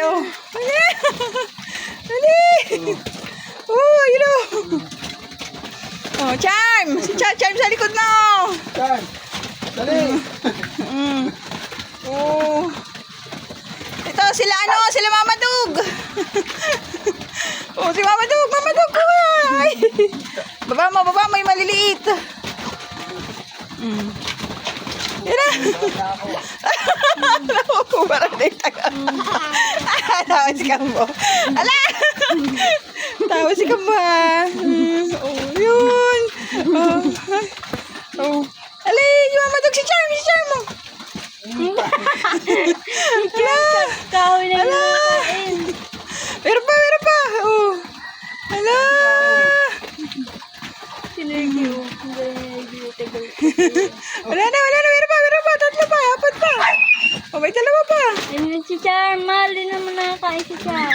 Oh. Dali. Oh, yun o. Oh, Charm. Si Charm sa likod mo. Charm. Dali. Oh. Ito, sila sila Mama Dug. Oh, si Mama Dug, ay. Baba mo, yung maliliit. Yan na. Parang dito ka. Tawa si Kambo. Ala! Tawa si Kambo. Oh, yun. Oh. Ali, yung Mama Dug, si Charm mo. Kawin na nakain. Meron pa. Oh. Ala! Sinurgiw. Wala na. Meron pa. 3 pa. 4 pa. Oh, may 2 pa. Ayun si Char. Mahal din naman nakakain si Char.